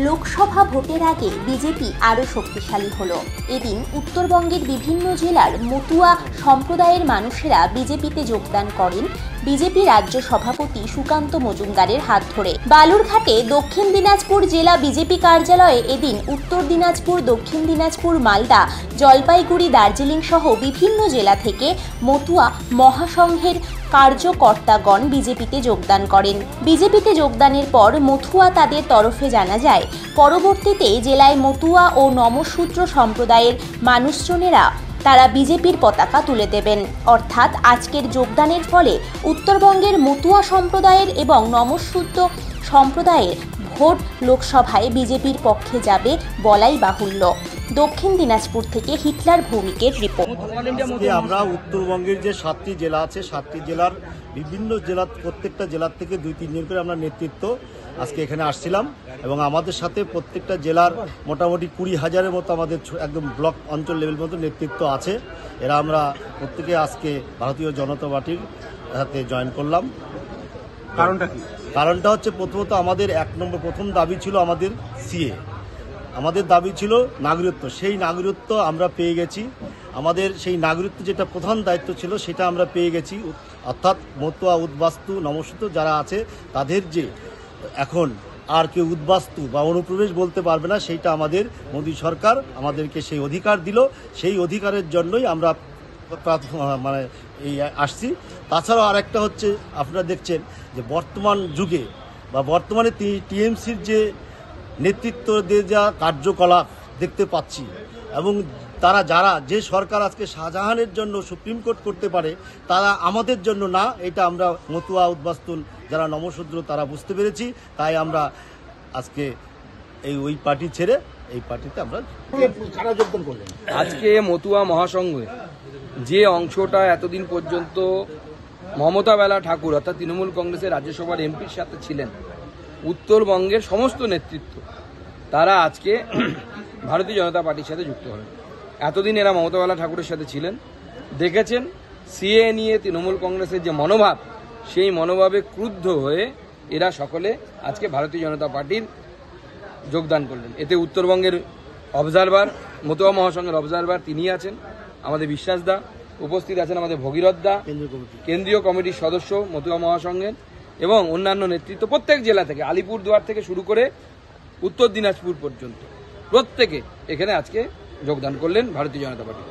লোকসভা ভোটের আগে বিজেপি আরও শক্তিশালী হলো। এদিন উত্তরবঙ্গের বিভিন্ন জেলার মতুয়া সম্প্রদায়ের মানুষেরা বিজেপিতে যোগদান করেন বিজেপি রাজ্য সভাপতি সুকান্ত মজুমদারের হাত ধরে। বালুরঘাটে দক্ষিণ দিনাজপুর জেলা বিজেপি কার্যালয়ে এদিন উত্তর দিনাজপুর, দক্ষিণ দিনাজপুর, মালদা, জলপাইগুড়ি, দার্জিলিং সহ বিভিন্ন জেলা থেকে মতুয়া মহাসংঘের কার্যকর্তাগণ বিজেপিতে যোগদান করেন। বিজেপিতে যোগদানের পর মতুয়া তাদের তরফে জানা যায়, পরবর্তীতে জেলায় মতুয়া ও নমশূদ্র সম্প্রদায়ের মানুষজনেরা তারা বিজেপির পতাকা তুলে দেবেন। অর্থাৎ আজকের যোগদানের ফলে উত্তরবঙ্গের মতুয়া সম্প্রদায়ের এবং নমশূদ্র সম্প্রদায়ের ভোট লোকসভায় বিজেপির পক্ষে যাবে বলাই বাহুল্য। দক্ষিণ দিনাজপুর থেকে হিটলার ভৌমিকের রিপোর্ট। আমরা উত্তরবঙ্গের যে 7টি জেলা আছে, 7টি জেলার বিভিন্ন জেলা, প্রত্যেকটা জেলার থেকে 2-3 জন করে আমরা নেতৃত্ব আজকে এখানে আসছিলাম এবং আমাদের সাথে প্রত্যেকটা জেলার মোটামুটি 20,000-এর মতো আমাদের একদম ব্লক অঞ্চল লেভেল মতো নেতৃত্ব আছে। এরা আমরা প্রত্যেকে আজকে ভারতীয় জনতা পার্টির সাথে জয়েন করলাম। কারণটা কি? কারণটা হচ্ছে প্রথমত আমাদের প্রথম দাবি ছিল আমাদের সিএ, আমাদের দাবি ছিল নাগরিকত্ব। সেই নাগরিকত্ব আমরা পেয়ে গেছি। আমাদের সেই নাগরিকত্ব যেটা প্রধান দায়িত্ব ছিল সেটা আমরা পেয়ে গেছি। অর্থাৎ মতুয়া, উদ্বাস্তু, নমশূদ্র যারা আছে তাদের যে এখন আর কেউ উদ্বাস্তু বা অনুপ্রবেশ বলতে পারবে না, সেইটা আমাদের মোদী সরকার আমাদেরকে সেই অধিকার দিল। সেই অধিকারের জন্যই আমরা এই আসছি। তাছাড়াও আরেকটা হচ্ছে, আপনারা দেখছেন যে বর্তমান যুগে বা বর্তমানে টিএমসির যে নেতৃত্ব দিয়ে যা কার্যকলাপ দেখতে পাচ্ছি এবং যারা যে সরকার আজকে শাহজাহানের জন্য সুপ্রিম কোর্ট করতে পারে, তারা আমাদের জন্য না, এটা আমরা মতুয়া, উদ্বাস্তুন যারা নমশূদ্র তারা বুঝতে পেরেছি। তাই আমরা আজকে ওই পার্টি ছেড়ে এই পার্টিতে আমরা যোগদান করলাম। আজকে মতুয়া মহাসংঘে যে অংশটা এতদিন পর্যন্ত মমতা বেলা ঠাকুর অর্থাৎ তৃণমূল কংগ্রেসের রাজ্যসভার এমপির সাথে ছিলেন, উত্তরবঙ্গের সমস্ত নেতৃত্ব তারা আজকে ভারতীয় জনতা পার্টির সাথে যুক্ত হলেন। এতদিন এরা মমতা বেলা ঠাকুরের সাথে ছিলেন, দেখেছেন সিএ নিয়ে তৃণমূল কংগ্রেসের যে মনোভাব, সেই মনোভাবে ক্রুদ্ধ হয়ে এরা সকলে আজকে ভারতীয় জনতা পার্টির যোগদান করলেন। এতে উত্তরবঙ্গের অবজারভার, মতুয়া মহাসংঘের অবজারভার তিনি আছেন, আমাদের বিশ্বাস দা উপস্থিত আছেন, আমাদের ভগীরথ দা কেন্দ্রীয় কমিটির সদস্য মতুয়া মহাসংঘের, এবং অন্যান্য নেতৃত্ব প্রত্যেক জেলা থেকে, আলিপুরদুয়ার থেকে শুরু করে উত্তর দিনাজপুর পর্যন্ত প্রত্যেকে এখানে আজকে যোগদান করলেন ভারতীয় জনতা পার্টি।